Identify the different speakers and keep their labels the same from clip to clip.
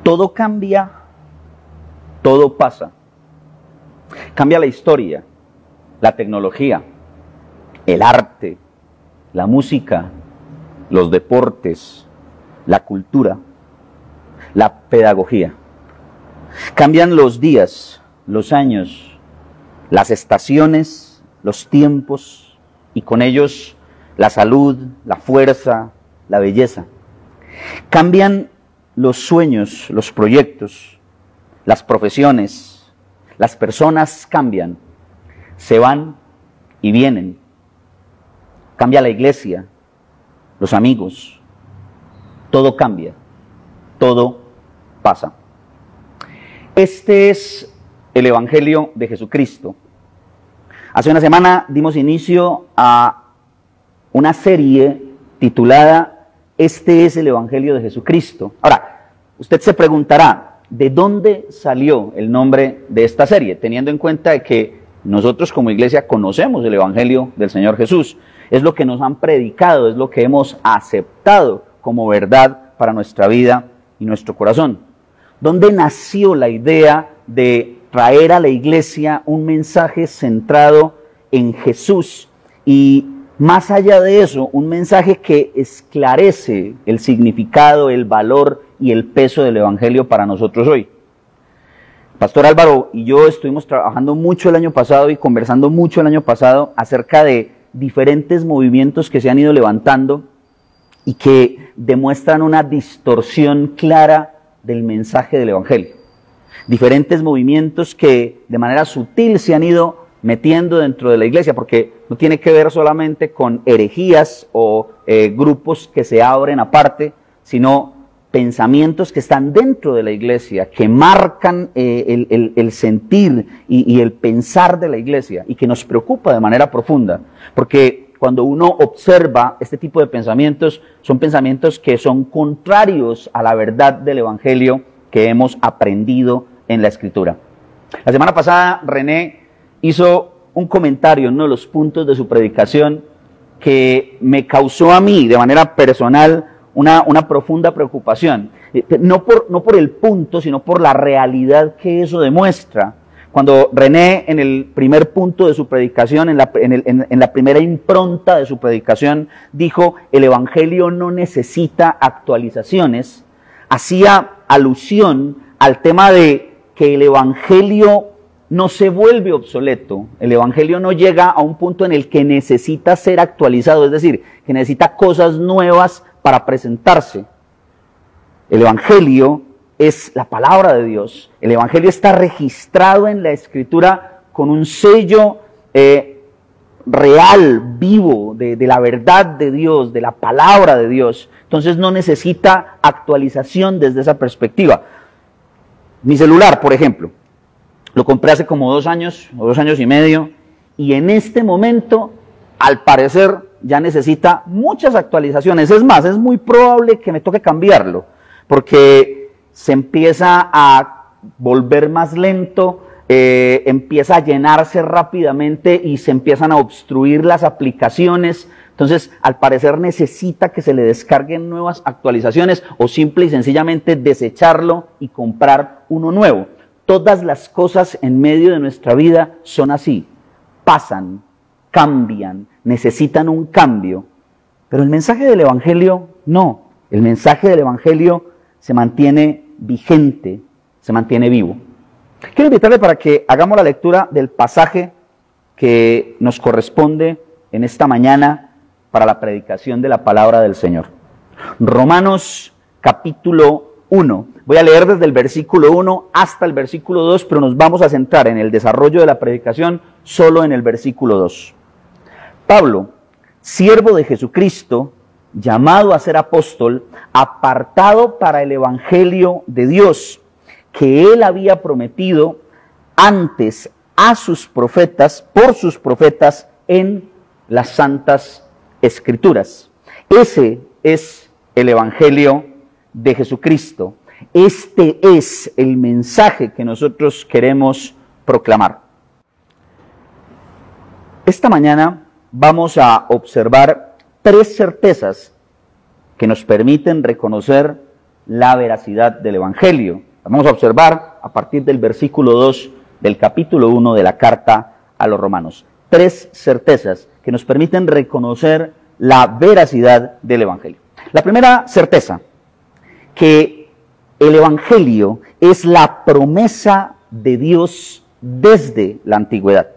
Speaker 1: Todo cambia, todo pasa. Cambia la historia, la tecnología, el arte, la música, los deportes, la cultura, la pedagogía. Cambian los días, los años, las estaciones, los tiempos y con ellos la salud, la fuerza, la belleza. Cambian los sueños, los proyectos, las profesiones, las personas cambian, se van y vienen. Cambia la iglesia, los amigos, todo cambia, todo pasa. Este es el Evangelio de Jesucristo. Hace una semana dimos inicio a una serie titulada Este es el Evangelio de Jesucristo. Ahora, usted se preguntará, ¿de dónde salió el nombre de esta serie? Teniendo en cuenta que nosotros como iglesia conocemos el Evangelio del Señor Jesús. Es lo que nos han predicado, es lo que hemos aceptado como verdad para nuestra vida y nuestro corazón. ¿Dónde nació la idea de traer a la iglesia un mensaje centrado en Jesús y, más allá de eso, un mensaje que esclarece el significado, el valor y el peso del Evangelio para nosotros hoy? Pastor Álvaro y yo estuvimos trabajando mucho el año pasado y conversando mucho el año pasado acerca de diferentes movimientos que se han ido levantando y que demuestran una distorsión clara del mensaje del Evangelio. Diferentes movimientos que de manera sutil se han ido metiendo dentro de la iglesia, porque no tiene que ver solamente con herejías o grupos que se abren aparte, sino pensamientos que están dentro de la iglesia, que marcan el sentir y el pensar de la iglesia y que nos preocupa de manera profunda, porque cuando uno observa este tipo de pensamientos, son pensamientos que son contrarios a la verdad del Evangelio que hemos aprendido en la Escritura. La semana pasada René hizo un comentario en uno de los puntos de su predicación que me causó a mí de manera personal una profunda preocupación, no por el punto, sino por la realidad que eso demuestra. Cuando René, en el primer punto de su predicación, en la primera impronta de su predicación, dijo: el Evangelio no necesita actualizaciones, hacía alusión al tema de que el Evangelio no se vuelve obsoleto, el Evangelio no llega a un punto en el que necesita ser actualizado, es decir, que necesita cosas nuevas para presentarse. El Evangelio es la palabra de Dios. El Evangelio está registrado en la Escritura con un sello real, vivo, de la verdad de Dios, de la palabra de Dios. Entonces no necesita actualización desde esa perspectiva. Mi celular, por ejemplo, lo compré hace como 2 años o 2 años y medio, y en este momento, al parecer, ya necesita muchas actualizaciones. Es más, es muy probable que me toque cambiarlo, porque se empieza a volver más lento, empieza a llenarse rápidamente y se empiezan a obstruir las aplicaciones. Entonces, al parecer necesita que se le descarguen nuevas actualizaciones o simple y sencillamente desecharlo y comprar uno nuevo. Todas las cosas en medio de nuestra vida son así, pasan, cambian, necesitan un cambio. Pero el mensaje del Evangelio no. El mensaje del Evangelio se mantiene vigente, se mantiene vivo. Quiero invitarle para que hagamos la lectura del pasaje que nos corresponde en esta mañana para la predicación de la palabra del Señor. Romanos capítulo 1. Voy a leer desde el versículo 1 hasta el versículo 2, pero nos vamos a centrar en el desarrollo de la predicación solo en el versículo 2. Pablo, siervo de Jesucristo, llamado a ser apóstol, apartado para el evangelio de Dios, que él había prometido antes a sus profetas, por sus profetas, en las santas escrituras. Ese es el evangelio de Jesucristo. Este es el mensaje que nosotros queremos proclamar. Esta mañana vamos a observar 3 certezas que nos permiten reconocer la veracidad del Evangelio. Vamos a observar a partir del versículo 2 del capítulo 1 de la carta a los Romanos. 3 certezas que nos permiten reconocer la veracidad del Evangelio. La primera certeza, que el Evangelio es la promesa de Dios desde la antigüedad.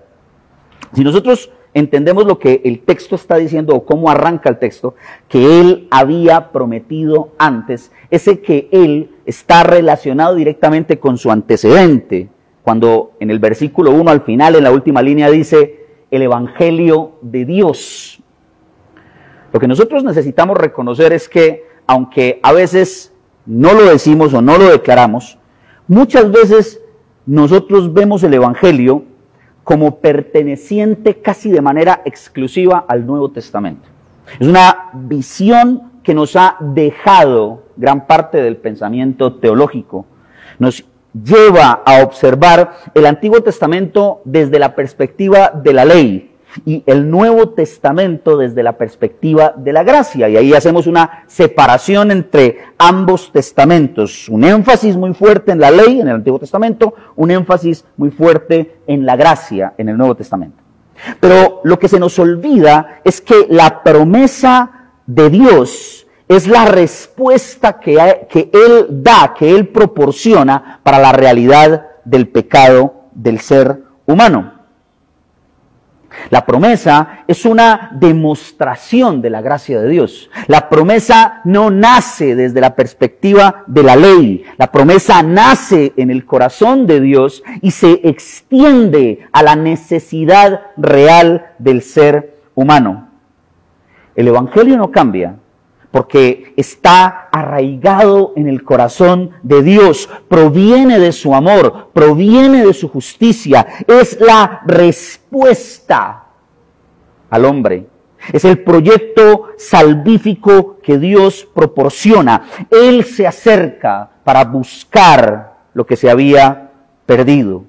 Speaker 1: Si nosotros entendemos lo que el texto está diciendo o cómo arranca el texto, que Él había prometido antes, ese que Él está relacionado directamente con su antecedente, cuando en el versículo 1 al final, en la última línea dice, el Evangelio de Dios. Lo que nosotros necesitamos reconocer es que, aunque a veces no lo decimos o no lo declaramos, muchas veces nosotros vemos el Evangelio como perteneciente casi de manera exclusiva al Nuevo Testamento. Es una visión que nos ha dejado gran parte del pensamiento teológico. Nos lleva a observar el Antiguo Testamento desde la perspectiva de la ley y el Nuevo Testamento desde la perspectiva de la gracia. Y ahí hacemos una separación entre ambos testamentos. Un énfasis muy fuerte en la ley en el Antiguo Testamento, un énfasis muy fuerte en la gracia en el Nuevo Testamento. Pero lo que se nos olvida es que la promesa de Dios es la respuesta que Él da, que Él proporciona para la realidad del pecado del ser humano. La promesa es una demostración de la gracia de Dios. La promesa no nace desde la perspectiva de la ley. La promesa nace en el corazón de Dios y se extiende a la necesidad real del ser humano. El Evangelio no cambia porque está arraigado en el corazón de Dios, proviene de su amor, proviene de su justicia, es la respuesta al hombre, es el proyecto salvífico que Dios proporciona. Él se acerca para buscar lo que se había perdido.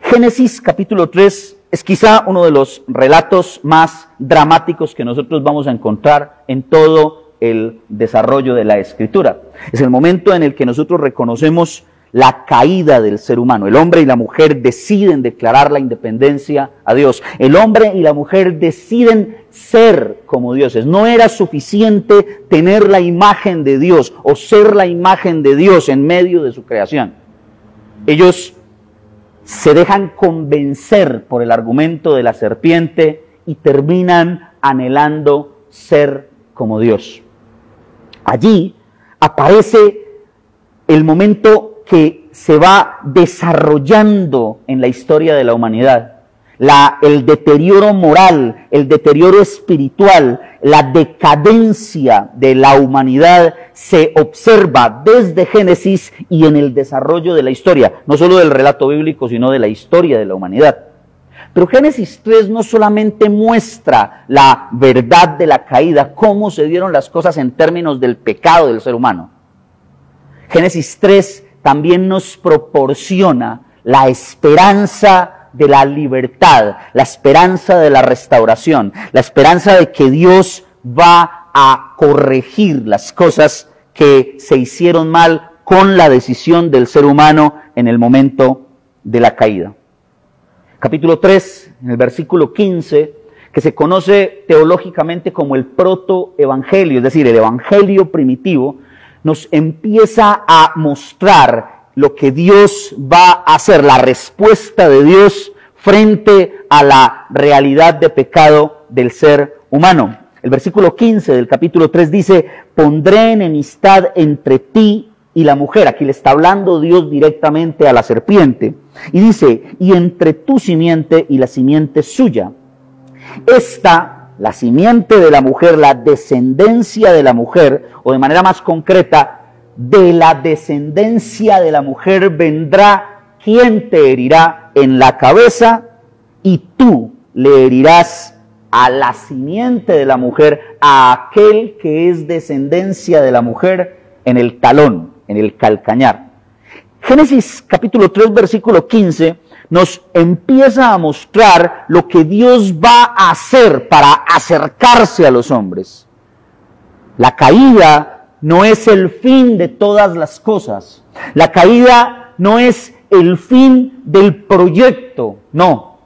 Speaker 1: Génesis capítulo 3 es quizá uno de los relatos más dramáticos que nosotros vamos a encontrar en todo el desarrollo de la Escritura. Es el momento en el que nosotros reconocemos la caída del ser humano. El hombre y la mujer deciden declarar la independencia a Dios. El hombre y la mujer deciden ser como dioses. No era suficiente tener la imagen de Dios o ser la imagen de Dios en medio de su creación. Ellos se dejan convencer por el argumento de la serpiente y terminan anhelando ser como Dios. Allí aparece el momento que se va desarrollando en la historia de la humanidad. El deterioro moral, el deterioro espiritual, la decadencia de la humanidad se observa desde Génesis y en el desarrollo de la historia, no solo del relato bíblico, sino de la historia de la humanidad. Pero Génesis 3 no solamente muestra la verdad de la caída, cómo se dieron las cosas en términos del pecado del ser humano. Génesis 3 también nos proporciona la esperanza de la libertad, la esperanza de la restauración, la esperanza de que Dios va a corregir las cosas que se hicieron mal con la decisión del ser humano en el momento de la caída. Capítulo 3, en el versículo 15, que se conoce teológicamente como el protoevangelio, es decir, el evangelio primitivo, nos empieza a mostrar lo que Dios va a hacer, la respuesta de Dios frente a la realidad de pecado del ser humano. El versículo 15 del capítulo 3 dice, pondré enemistad entre ti y la mujer. Aquí le está hablando Dios directamente a la serpiente. Y dice, y entre tu simiente y la simiente suya. Esta, la simiente de la mujer, la descendencia de la mujer, o de manera más concreta, de la descendencia de la mujer vendrá quien te herirá en la cabeza y tú le herirás a la simiente de la mujer, a aquel que es descendencia de la mujer en el talón, en el calcañar. Génesis capítulo 3 versículo 15 nos empieza a mostrar lo que Dios va a hacer para acercarse a los hombres. La caída no es el fin de todas las cosas. La caída no es el fin del proyecto, no.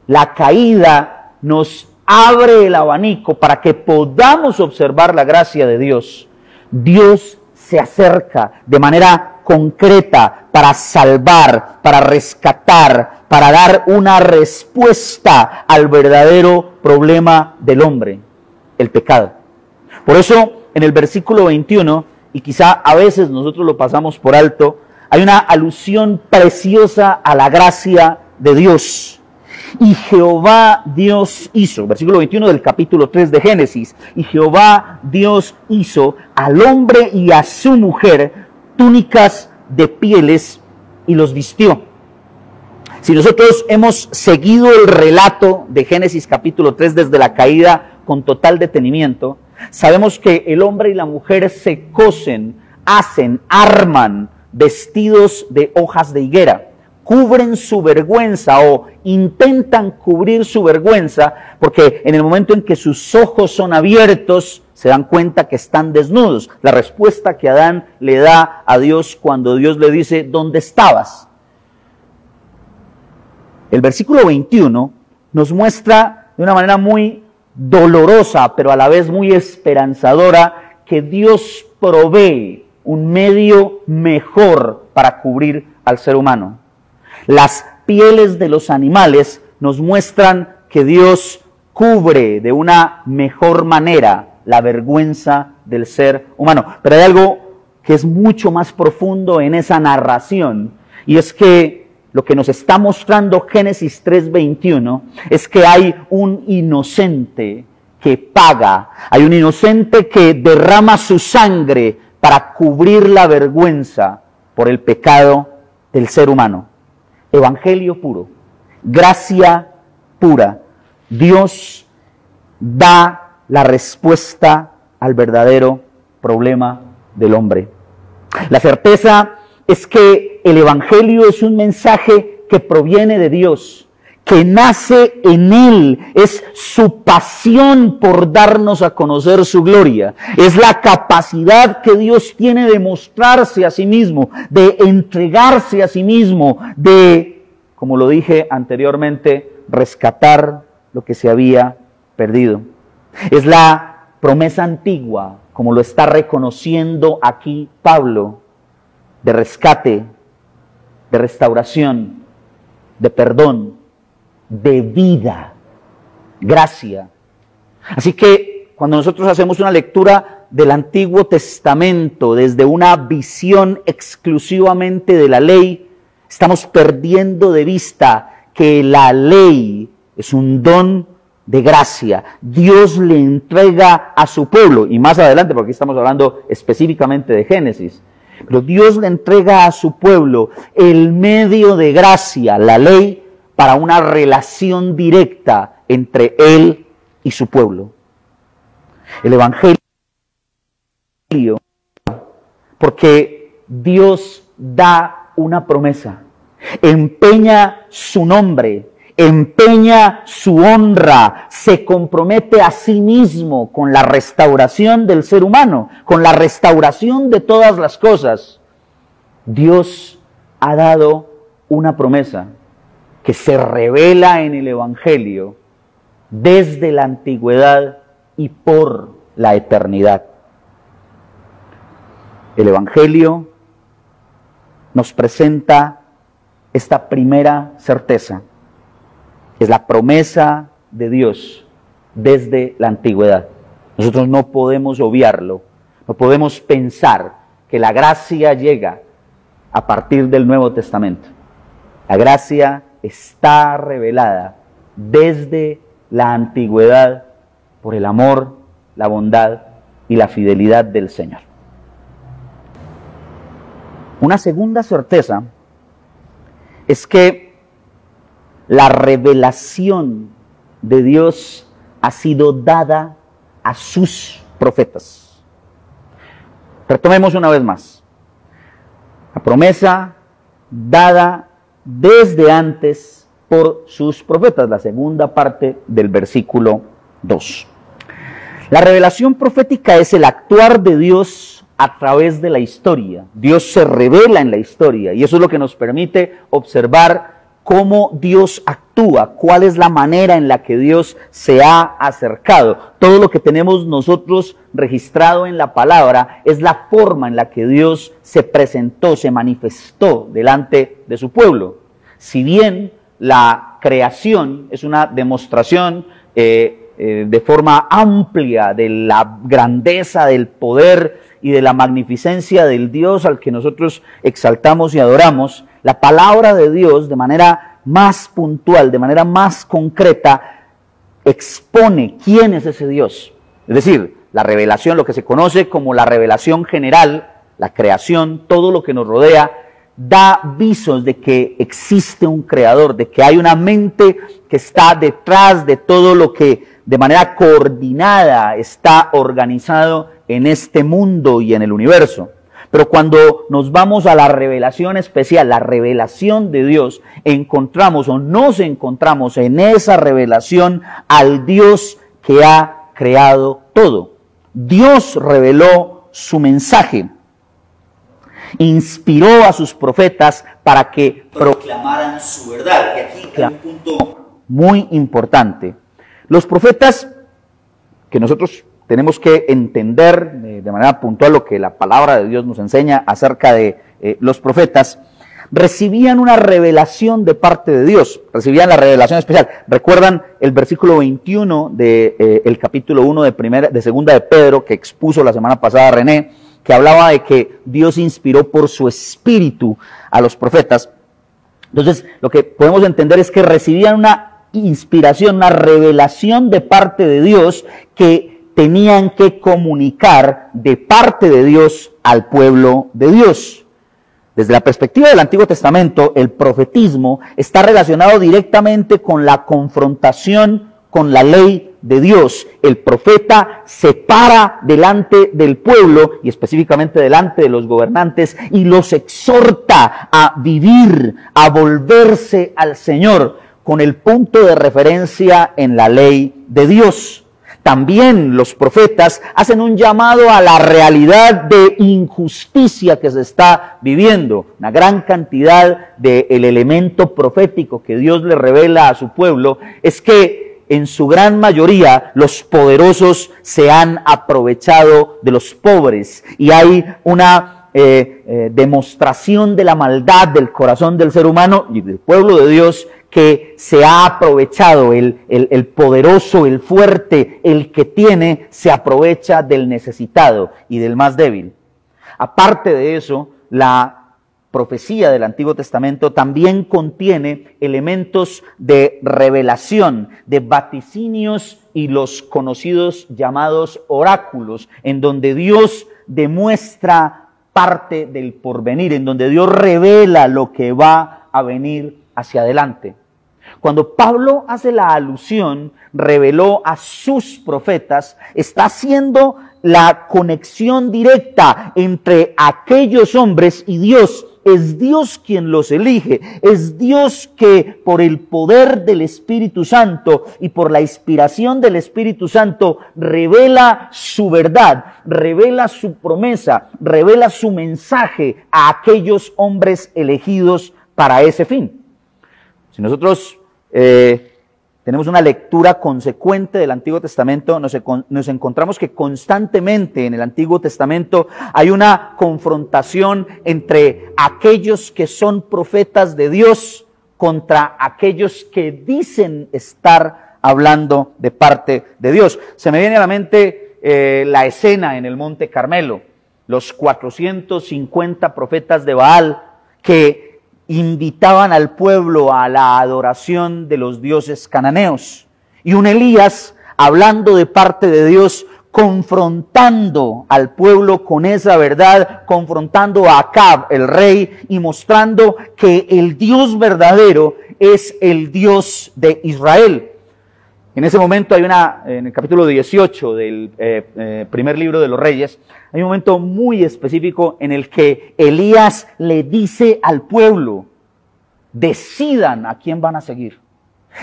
Speaker 1: La caída nos abre el abanico para que podamos observar la gracia de Dios. Dios se acerca de manera concreta para salvar, para rescatar, para dar una respuesta al verdadero problema del hombre, el pecado. Por eso, en el versículo 21, y quizá a veces nosotros lo pasamos por alto, hay una alusión preciosa a la gracia de Dios. Y Jehová Dios hizo, versículo 21 del capítulo 3 de Génesis, y Jehová Dios hizo al hombre y a su mujer túnicas de pieles y los vistió. Si nosotros hemos seguido el relato de Génesis capítulo 3 desde la caída con total detenimiento, sabemos que el hombre y la mujer se cosen, hacen, arman vestidos de hojas de higuera, cubren su vergüenza o intentan cubrir su vergüenza, porque en el momento en que sus ojos son abiertos, se dan cuenta que están desnudos. La respuesta que Adán le da a Dios cuando Dios le dice, ¿dónde estabas? El versículo 21 nos muestra de una manera muy dolorosa, pero a la vez muy esperanzadora, que Dios provee un medio mejor para cubrir al ser humano. Las pieles de los animales nos muestran que Dios cubre de una mejor manera la vergüenza del ser humano. Pero hay algo que es mucho más profundo en esa narración, y es que lo que nos está mostrando Génesis 3:21 es que hay un inocente que paga, hay un inocente que derrama su sangre para cubrir la vergüenza por el pecado del ser humano. Evangelio puro, gracia pura. Dios da la respuesta al verdadero problema del hombre. La certeza es que el Evangelio es un mensaje que proviene de Dios, que nace en Él, es su pasión por darnos a conocer su gloria, es la capacidad que Dios tiene de mostrarse a sí mismo, de entregarse a sí mismo, de, como lo dije anteriormente, rescatar lo que se había perdido. Es la promesa antigua, como lo está reconociendo aquí Pablo, de rescate, de restauración, de perdón, de vida, gracia. Así que cuando nosotros hacemos una lectura del Antiguo Testamento desde una visión exclusivamente de la ley, estamos perdiendo de vista que la ley es un don de gracia. Dios le entrega a su pueblo, y más adelante, porque aquí estamos hablando específicamente de Génesis, pero Dios le entrega a su pueblo el medio de gracia, la ley, para una relación directa entre Él y su pueblo. El Evangelio, porque Dios da una promesa, empeña su nombre, empeña su honra, se compromete a sí mismo con la restauración del ser humano, con la restauración de todas las cosas. Dios ha dado una promesa que se revela en el Evangelio desde la antigüedad y por la eternidad. El Evangelio nos presenta esta primera certeza. Es la promesa de Dios desde la antigüedad. Nosotros no podemos obviarlo, no podemos pensar que la gracia llega a partir del Nuevo Testamento. La gracia está revelada desde la antigüedad por el amor, la bondad y la fidelidad del Señor. Una segunda certeza es que la revelación de Dios ha sido dada a sus profetas. Retomemos una vez más. La promesa dada desde antes por sus profetas, la segunda parte del versículo 2. La revelación profética es el actuar de Dios a través de la historia. Dios se revela en la historia y eso es lo que nos permite observar cómo Dios actúa, cuál es la manera en la que Dios se ha acercado. Todo lo que tenemos nosotros registrado en la palabra es la forma en la que Dios se presentó, se manifestó delante de su pueblo. Si bien la creación es una demostración de forma amplia de la grandeza, del poder y de la magnificencia del Dios al que nosotros exaltamos y adoramos, la palabra de Dios de manera más puntual, de manera más concreta, expone quién es ese Dios. Es decir, la revelación, lo que se conoce como la revelación general, la creación, todo lo que nos rodea, da visos de que existe un creador, de que hay una mente que está detrás de todo lo que de manera coordinada está organizado en este mundo y en el universo. Pero cuando nos vamos a la revelación especial, la revelación de Dios, encontramos o nos encontramos en esa revelación al Dios que ha creado todo. Dios reveló su mensaje, inspiró a sus profetas para que proclamaran su verdad. Y aquí hay un punto muy importante. Los profetas, que nosotros tenemos que entender de manera puntual lo que la palabra de Dios nos enseña acerca de los profetas, recibían una revelación de parte de Dios, recibían la revelación especial. ¿Recuerdan el versículo 21 del capítulo 1 de segunda de Pedro que expuso la semana pasada René, que hablaba de que Dios inspiró por su espíritu a los profetas? Entonces, lo que podemos entender es que recibían una inspiración, una revelación de parte de Dios que tenían que comunicar de parte de Dios al pueblo de Dios. Desde la perspectiva del Antiguo Testamento, el profetismo está relacionado directamente con la confrontación con la ley de Dios. El profeta se para delante del pueblo y específicamente delante de los gobernantes y los exhorta a vivir, a volverse al Señor con el punto de referencia en la ley de Dios. También los profetas hacen un llamado a la realidad de injusticia que se está viviendo. Una gran cantidad del elemento profético que Dios le revela a su pueblo es que en su gran mayoría los poderosos se han aprovechado de los pobres y hay una demostración de la maldad del corazón del ser humano y del pueblo de Dios que se ha aprovechado, el poderoso, el fuerte, el que tiene, se aprovecha del necesitado y del más débil. Aparte de eso, la profecía del Antiguo Testamento también contiene elementos de revelación, de vaticinios y los conocidos llamados oráculos, en donde Dios demuestra parte del porvenir, en donde Dios revela lo que va a venir hacia adelante. Cuando Pablo hace la alusión, reveló a sus profetas, está haciendo la conexión directa entre aquellos hombres y Dios. Es Dios quien los elige, es Dios que por el poder del Espíritu Santo y por la inspiración del Espíritu Santo revela su verdad, revela su promesa, revela su mensaje a aquellos hombres elegidos para ese fin. Si nosotros tenemos una lectura consecuente del Antiguo Testamento, nos encontramos que constantemente en el Antiguo Testamento hay una confrontación entre aquellos que son profetas de Dios contra aquellos que dicen estar hablando de parte de Dios. Se me viene a la mente la escena en el Monte Carmelo, los 450 profetas de Baal que invitaban al pueblo a la adoración de los dioses cananeos. Y un Elías, hablando de parte de Dios, confrontando al pueblo con esa verdad, confrontando a Acab, el rey, y mostrando que el Dios verdadero es el Dios de Israel. En ese momento hay en el capítulo 18 del primer libro de los Reyes, hay un momento muy específico en el que Elías le dice al pueblo, decidan a quién van a seguir.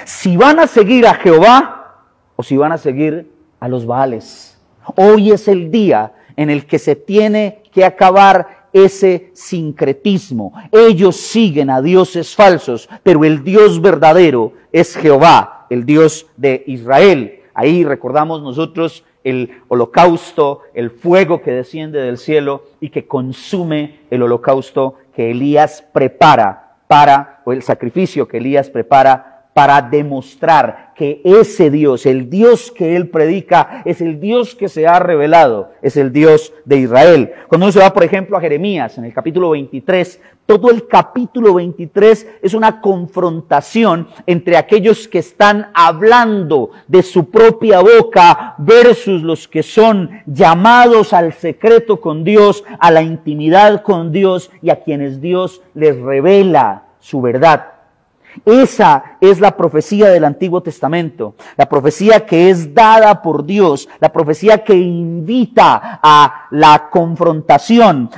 Speaker 1: Si van a seguir a Jehová o si van a seguir a los Baales. Hoy es el día en el que se tiene que acabar ese sincretismo. Ellos siguen a dioses falsos, pero el Dios verdadero es Jehová, el Dios de Israel. Ahí recordamos nosotros el holocausto, el fuego que desciende del cielo y que consume el holocausto que Elías prepara o el sacrificio que Elías prepara para demostrar que ese Dios, el Dios que él predica, es el Dios que se ha revelado, es el Dios de Israel. Cuando uno se va, por ejemplo, a Jeremías, en el capítulo 23, todo el capítulo 23 es una confrontación entre aquellos que están hablando de su propia boca versus los que son llamados al secreto con Dios, a la intimidad con Dios y a quienes Dios les revela su verdad. Esa es la profecía del Antiguo Testamento, la profecía que es dada por Dios, la profecía que invita a la confrontación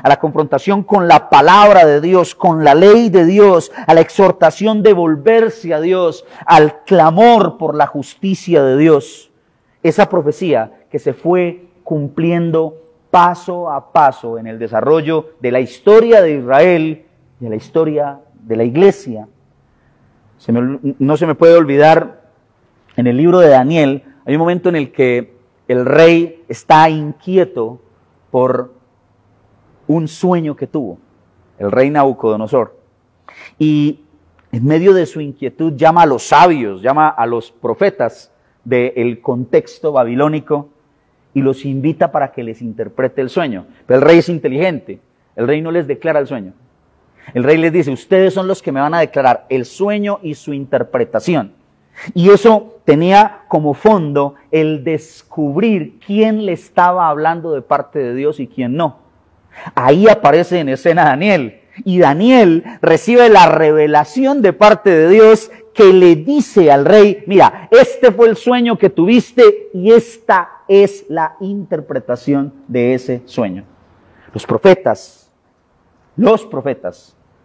Speaker 1: con la palabra de Dios, con la ley de Dios, a la exhortación de volverse a Dios, al clamor por la justicia de Dios. Esa profecía que se fue cumpliendo paso a paso en el desarrollo de la historia de Israel y de la historia de la iglesia. No se me puede olvidar, en el libro de Daniel, hay un momento en el que el rey está inquieto por un sueño que tuvo, el rey Nabucodonosor. Y en medio de su inquietud llama a los sabios, llama a los profetas del contexto babilónico y los invita para que les interprete el sueño. Pero el rey es inteligente, el rey no les declara el sueño. El rey les dice, ustedes son los que me van a declarar el sueño y su interpretación. Y eso tenía como fondo el descubrir quién le estaba hablando de parte de Dios y quién no. Ahí aparece en escena Daniel. Y Daniel recibe la revelación de parte de Dios que le dice al rey, mira, este fue el sueño que tuviste y esta es la interpretación de ese sueño. Los profetas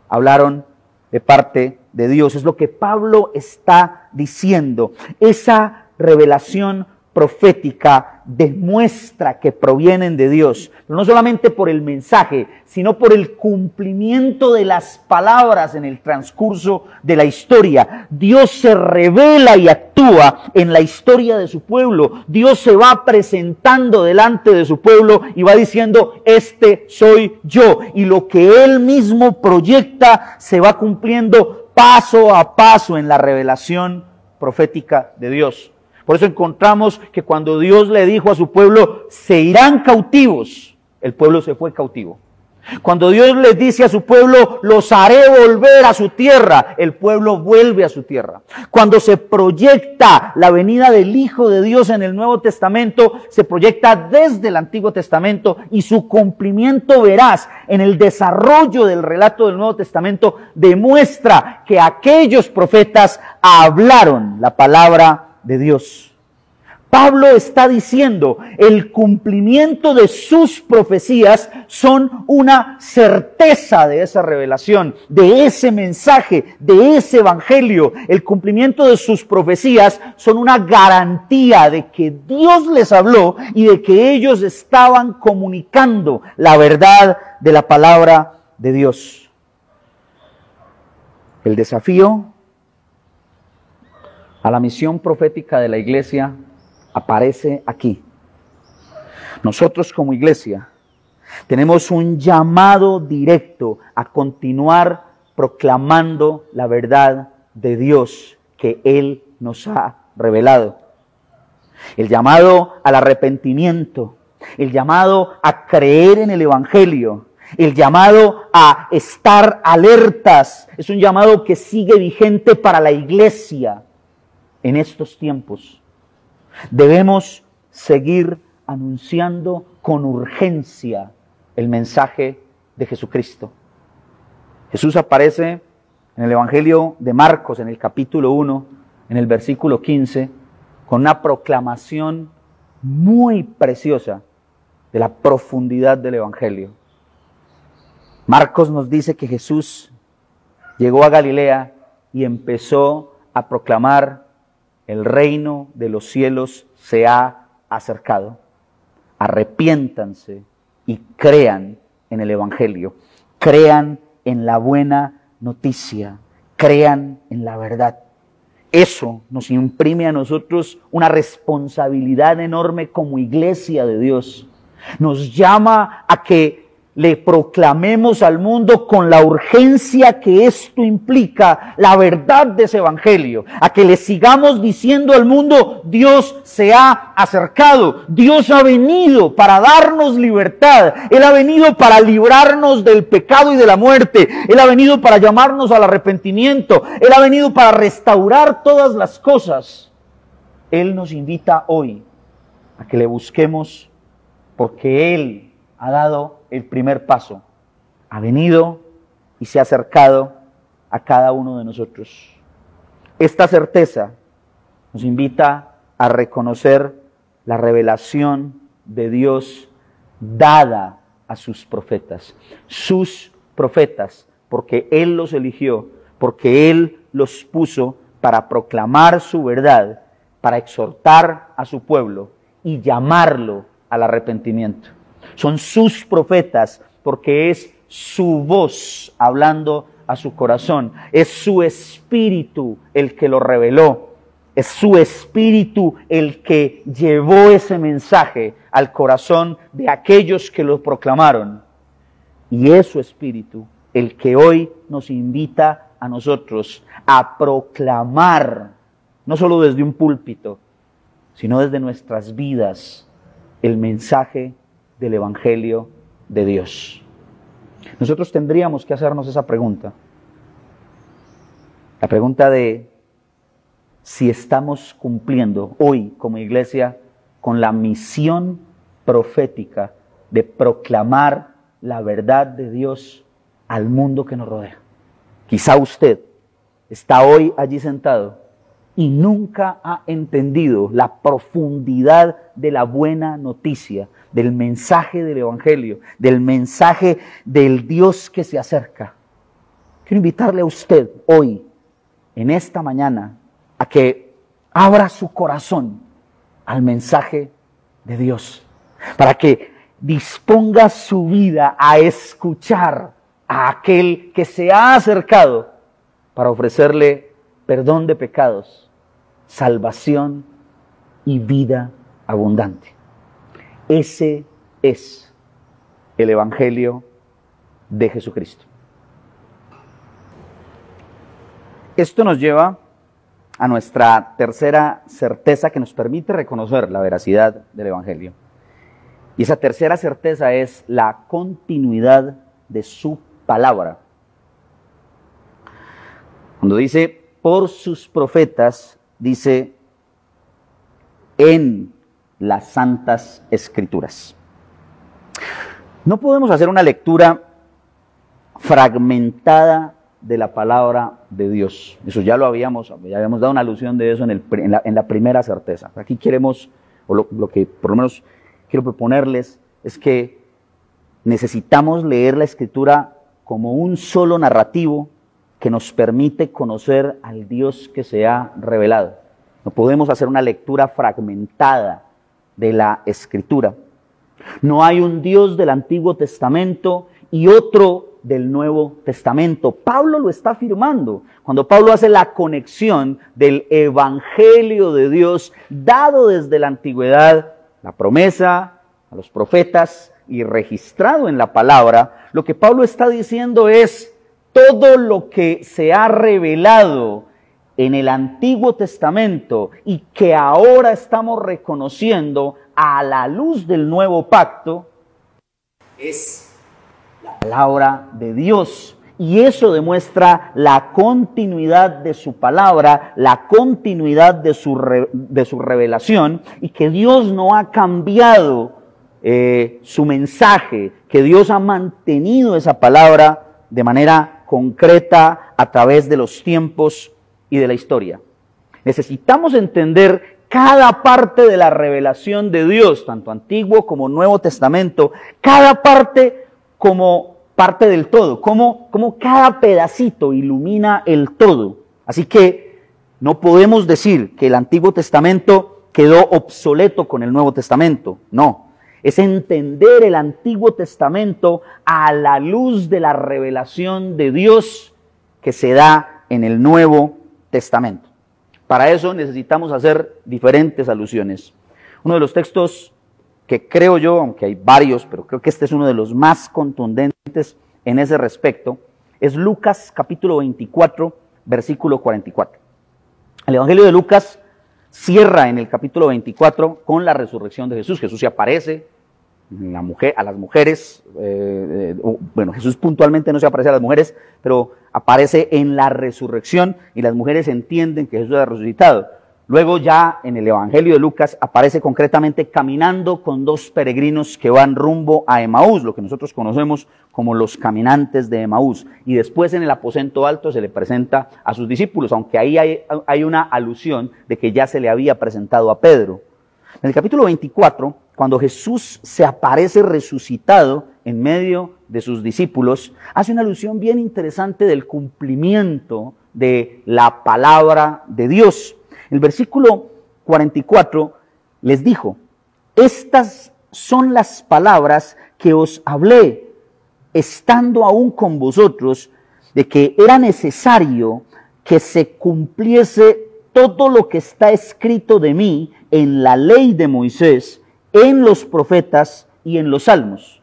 Speaker 1: hablaron de parte de Dios. Es lo que Pablo está diciendo. Esa revelación profética demuestra que provienen de Dios, pero no solamente por el mensaje, sino por el cumplimiento de las palabras en el transcurso de la historia. Dios se revela y actúa en la historia de su pueblo. Dios se va presentando delante de su pueblo y va diciendo, este soy yo. Y lo que Él mismo proyecta se va cumpliendo paso a paso en la revelación profética de Dios. Por eso encontramos que cuando Dios le dijo a su pueblo, se irán cautivos, el pueblo se fue cautivo. Cuando Dios les dice a su pueblo, los haré volver a su tierra, el pueblo vuelve a su tierra. Cuando se proyecta la venida del Hijo de Dios en el Nuevo Testamento, se proyecta desde el Antiguo Testamento y su cumplimiento veraz en el desarrollo del relato del Nuevo Testamento demuestra que aquellos profetas hablaron la palabra de Dios. Pablo está diciendo, el cumplimiento de sus profecías son una certeza de esa revelación, de ese mensaje, de ese evangelio. El cumplimiento de sus profecías son una garantía de que Dios les habló y de que ellos estaban comunicando la verdad de la palabra de Dios. El desafío a la misión profética de la iglesia aparece aquí. Nosotros como iglesia tenemos un llamado directo a continuar proclamando la verdad de Dios que Él nos ha revelado. El llamado al arrepentimiento, el llamado a creer en el Evangelio, el llamado a estar alertas, es un llamado que sigue vigente para la iglesia en estos tiempos. Debemos seguir anunciando con urgencia el mensaje de Jesucristo. Jesús aparece en el Evangelio de Marcos, en el capítulo 1, en el versículo 15, con una proclamación muy preciosa de la profundidad del Evangelio. Marcos nos dice que Jesús llegó a Galilea y empezó a proclamar: el reino de los cielos se ha acercado. Arrepiéntanse y crean en el Evangelio, crean en la buena noticia, crean en la verdad. Eso nos imprime a nosotros una responsabilidad enorme como iglesia de Dios. Nos llama a que le proclamemos al mundo con la urgencia que esto implica la verdad de ese evangelio, a que le sigamos diciendo al mundo: Dios se ha acercado, Dios ha venido para darnos libertad, Él ha venido para librarnos del pecado y de la muerte, Él ha venido para llamarnos al arrepentimiento, Él ha venido para restaurar todas las cosas. Él nos invita hoy a que le busquemos porque Él ha dado el primer paso, ha venido y se ha acercado a cada uno de nosotros. Esta certeza nos invita a reconocer la revelación de Dios dada a sus profetas, porque Él los eligió, porque Él los puso para proclamar su verdad, para exhortar a su pueblo y llamarlo al arrepentimiento. Son sus profetas porque es su voz hablando a su corazón. Es su espíritu el que lo reveló. Es su espíritu el que llevó ese mensaje al corazón de aquellos que lo proclamaron. Y es su espíritu el que hoy nos invita a nosotros a proclamar, no solo desde un púlpito, sino desde nuestras vidas, el mensaje del Evangelio de Dios. Nosotros tendríamos que hacernos esa pregunta. La pregunta de si estamos cumpliendo hoy como iglesia con la misión profética de proclamar la verdad de Dios al mundo que nos rodea. Quizá usted está hoy allí sentado y nunca ha entendido la profundidad de la buena noticia, del mensaje del Evangelio, del mensaje del Dios que se acerca. Quiero invitarle a usted hoy, en esta mañana, a que abra su corazón al mensaje de Dios, para que disponga su vida a escuchar a aquel que se ha acercado para ofrecerle perdón de pecados, salvación y vida abundante. Ese es el Evangelio de Jesucristo. Esto nos lleva a nuestra tercera certeza que nos permite reconocer la veracidad del Evangelio. Y esa tercera certeza es la continuidad de su palabra. Cuando dice por sus profetas, dice en las Santas Escrituras. No podemos hacer una lectura fragmentada de la palabra de Dios. Eso ya habíamos dado una alusión de eso en la primera certeza. Aquí queremos, o lo que por lo menos quiero proponerles, es que necesitamos leer la Escritura como un solo narrativo que nos permite conocer al Dios que se ha revelado. No podemos hacer una lectura fragmentada de la Escritura. No hay un Dios del Antiguo Testamento y otro del Nuevo Testamento. Pablo lo está afirmando cuando Pablo hace la conexión del Evangelio de Dios dado desde la antigüedad, la promesa a los profetas y registrado en la palabra. Lo que Pablo está diciendo es todo lo que se ha revelado en el Antiguo Testamento y que ahora estamos reconociendo a la luz del Nuevo Pacto es la palabra de Dios. Y eso demuestra la continuidad de su palabra, la continuidad de su revelación, y que Dios no ha cambiado su mensaje, que Dios ha mantenido esa palabra de manera concreta a través de los tiempos y de la historia. Necesitamos entender cada parte de la revelación de Dios, tanto Antiguo como Nuevo Testamento, cada parte como parte del todo, como cada pedacito ilumina el todo. Así que no podemos decir que el Antiguo Testamento quedó obsoleto con el Nuevo Testamento, no. es entender el Antiguo Testamento a la luz de la revelación de Dios que se da en el Nuevo Testamento. Para eso necesitamos hacer diferentes alusiones. Uno de los textos que creo yo, aunque hay varios, pero creo que este es uno de los más contundentes en ese respecto, es Lucas capítulo 24, versículo 44. El Evangelio de Lucas cierra en el capítulo 24 con la resurrección de Jesús. Jesús se aparece a las mujeres, Jesús puntualmente no se aparece a las mujeres, pero aparece en la resurrección y las mujeres entienden que Jesús ha resucitado. Luego ya en el Evangelio de Lucas aparece concretamente caminando con dos peregrinos que van rumbo a Emaús, lo que nosotros conocemos como los caminantes de Emaús. Y después en el aposento alto se le presenta a sus discípulos, aunque ahí hay una alusión de que ya se le había presentado a Pedro. En el capítulo 24, cuando Jesús se aparece resucitado en medio de sus discípulos, hace una alusión bien interesante del cumplimiento de la palabra de Dios. El versículo 44 les dijo: estas son las palabras que os hablé, estando aún con vosotros, de que era necesario que se cumpliese todo lo que está escrito de mí en la ley de Moisés, en los profetas y en los salmos.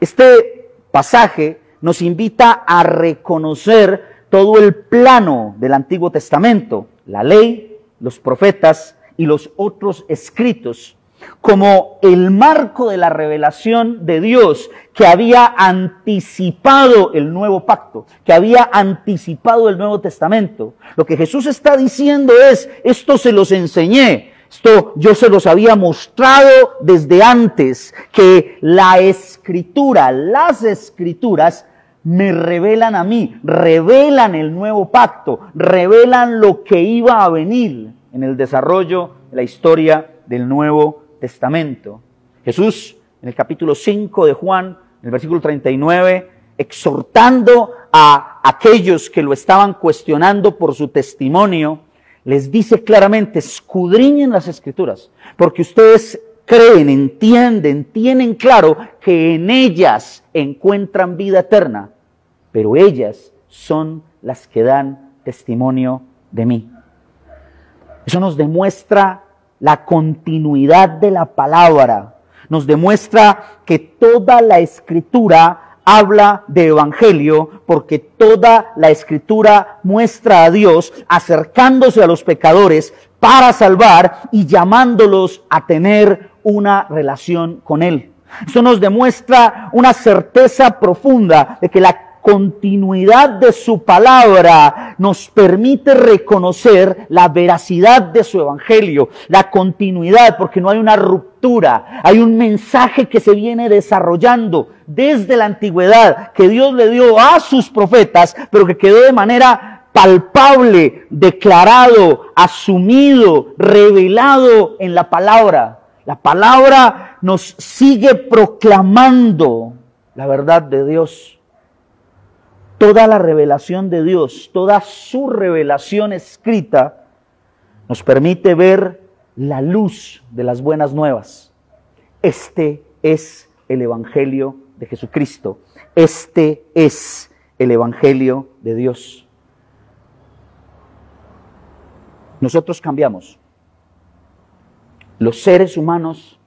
Speaker 1: Este pasaje nos invita a reconocer todo el plano del Antiguo Testamento, la ley, los profetas y los otros escritos, como el marco de la revelación de Dios que había anticipado el nuevo pacto, que había anticipado el Nuevo Testamento. Lo que Jesús está diciendo es: esto se los enseñé, esto yo se los había mostrado desde antes, que la Escritura, las Escrituras me revelan a mí, revelan el nuevo pacto, revelan lo que iba a venir en el desarrollo de la historia del Nuevo Testamento. Jesús, en el capítulo 5 de Juan, en el versículo 39, exhortando a aquellos que lo estaban cuestionando por su testimonio, les dice claramente: escudriñen las Escrituras, porque ustedes creen, entienden, tienen claro que en ellas encuentran vida eterna, pero ellas son las que dan testimonio de mí. Eso nos demuestra la continuidad de la palabra, nos demuestra que toda la Escritura habla de evangelio, porque toda la Escritura muestra a Dios acercándose a los pecadores para salvar y llamándolos a tener una relación con Él. Eso nos demuestra una certeza profunda de que la continuidad de su palabra nos permite reconocer la veracidad de su evangelio, la continuidad, porque no hay una ruptura, hay un mensaje que se viene desarrollando desde la antigüedad, que Dios le dio a sus profetas, pero que quedó de manera palpable, declarado, asumido, revelado en la palabra. La palabra nos sigue proclamando la verdad de Dios. Toda la revelación de Dios, toda su revelación escrita, nos permite ver la luz de las buenas nuevas. Este es el Evangelio de Jesucristo. Este es el Evangelio de Dios. Nosotros cambiamos. Los seres humanos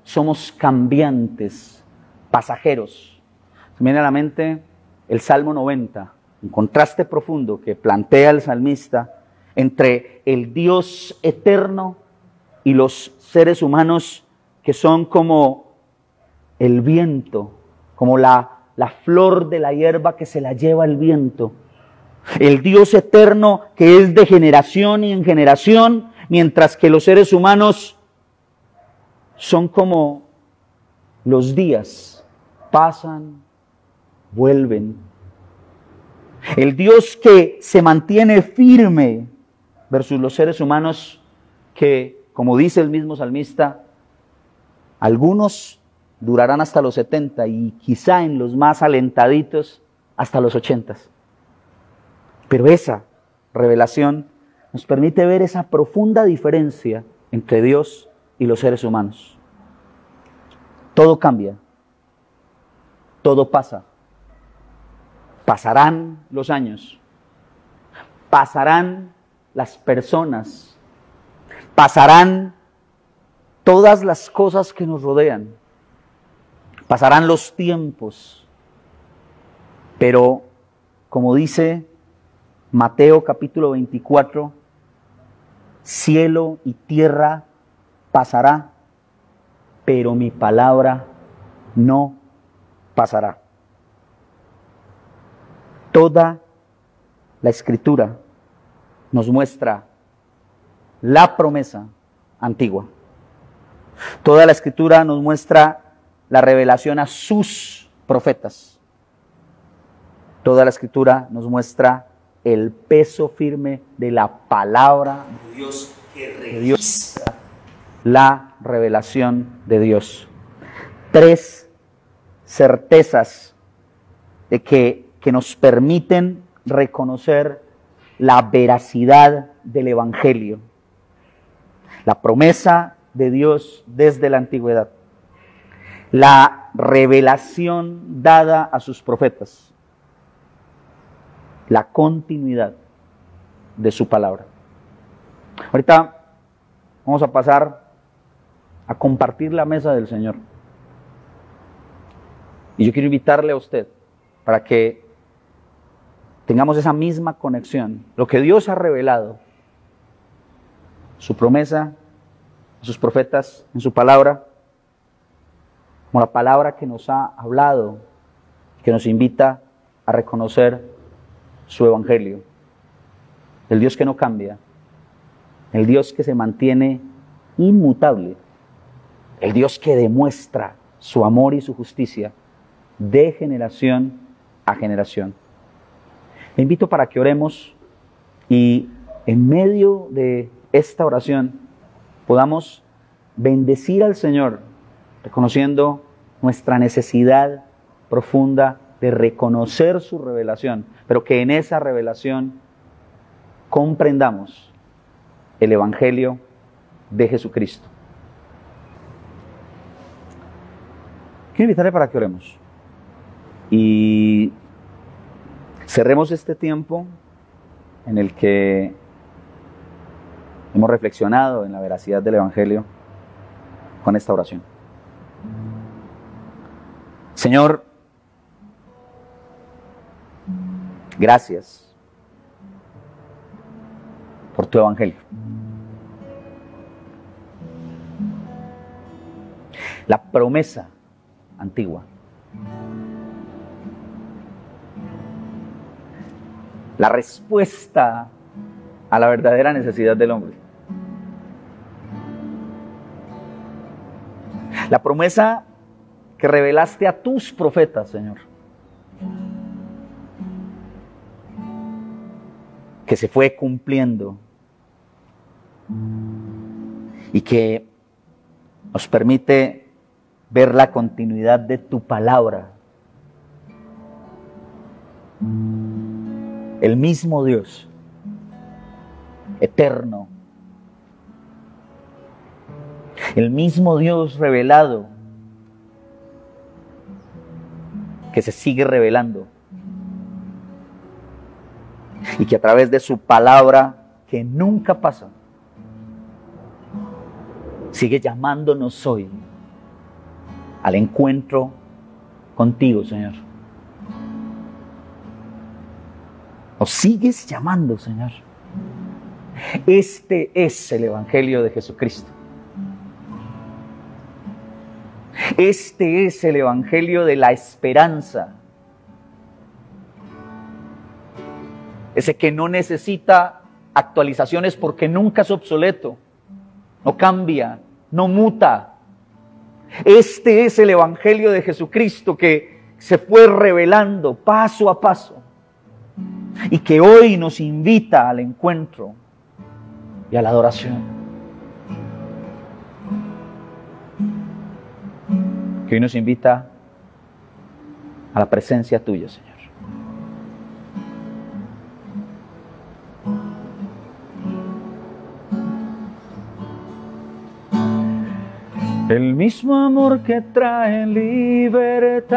Speaker 1: somos cambiantes, pasajeros. Se me viene a la mente el Salmo 90, un contraste profundo que plantea el salmista entre el Dios eterno y los seres humanos que son como el viento, como la flor de la hierba que se la lleva el viento. El Dios eterno que es de generación y en generación, mientras que los seres humanos son como los días, pasan, vuelven. El Dios que se mantiene firme versus los seres humanos que, como dice el mismo salmista, algunos durarán hasta los 70 y quizá en los más alentaditos hasta los 80. Pero esa revelación nos permite ver esa profunda diferencia entre Dios y los seres humanos. Todo cambia, todo pasa. Pasarán los años, pasarán las personas, pasarán todas las cosas que nos rodean, pasarán los tiempos, pero como dice Mateo capítulo 24, cielo y tierra pasará, pero mi palabra no pasará. Toda la Escritura nos muestra la promesa antigua. Toda la Escritura nos muestra la revelación a sus profetas. Toda la Escritura nos muestra el peso firme de la palabra de Dios que registra la revelación de Dios. 3 certezas de que nos permiten reconocer la veracidad del Evangelio. La promesa de Dios desde la antigüedad. La revelación dada a sus profetas. La continuidad de su palabra. Ahorita vamos a pasar a compartir la mesa del Señor. Y yo quiero invitarle a usted para que tengamos esa misma conexión. Lo que Dios ha revelado, su promesa, a sus profetas, en su palabra, como la palabra que nos ha hablado, que nos invita a reconocer su evangelio. El Dios que no cambia, el Dios que se mantiene inmutable, el Dios que demuestra su amor y su justicia de generación a generación. Le invito para que oremos y en medio de esta oración podamos bendecir al Señor, reconociendo nuestra necesidad profunda de reconocer su revelación, pero que en esa revelación comprendamos el Evangelio de Jesucristo. Quiero invitarle para que oremos y cerremos este tiempo en el que hemos reflexionado en la veracidad del Evangelio con esta oración. Señor, gracias por tu Evangelio. La promesa antigua. La respuesta a la verdadera necesidad del hombre. La promesa que revelaste a tus profetas, Señor. Que se fue cumpliendo y que nos permite ver la continuidad de tu palabra. El mismo Dios, eterno, el mismo Dios revelado, que se sigue revelando y que a través de su palabra, que nunca pasa, sigue llamándonos hoy al encuentro contigo, Señor. Nos sigues llamando, Señor. Este es el Evangelio de Jesucristo. Este es el Evangelio de la esperanza. Ese que no necesita actualizaciones porque nunca es obsoleto, no cambia, no muta. Este es el Evangelio de Jesucristo que se fue revelando paso a paso y que hoy nos invita al encuentro y a la adoración. Que hoy nos invita a la presencia tuya, Señor. El mismo amor que trae libertad,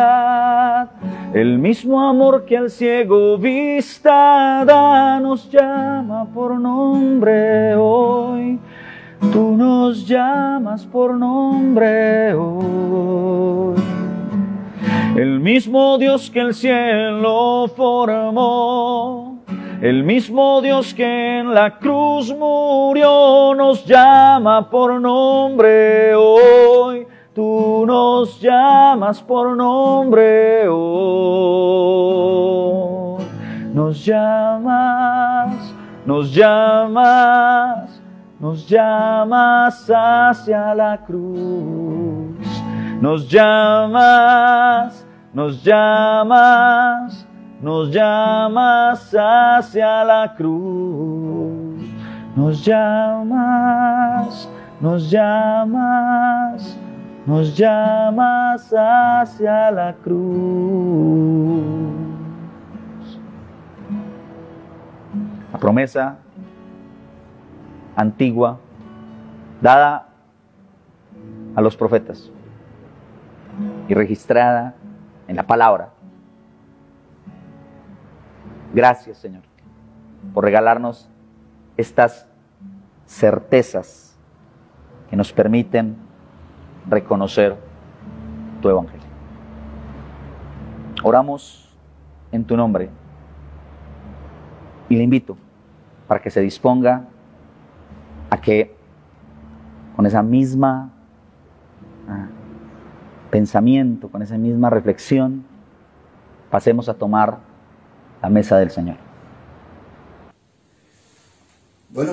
Speaker 1: el mismo amor que al ciego vista da, nos llama por nombre hoy. Tú nos llamas por nombre hoy. El mismo Dios que el cielo formó, el mismo Dios que en la cruz murió, nos llama por nombre hoy. Tú nos llamas por nombre hoy. Nos llamas, nos llamas, nos llamas hacia la cruz. Nos llamas, nos llamas, nos llamas hacia la cruz. Nos llamas, nos llamas, nos llamas hacia la cruz. La promesa antigua dada a los profetas y registrada en la palabra. Gracias, Señor, por regalarnos estas certezas que nos permiten reconocer tu evangelio. Oramos en tu nombre y le invito para que se disponga a que con esa misma pensamiento, con esa misma reflexión, pasemos a tomar la mesa del Señor.
Speaker 2: Bueno,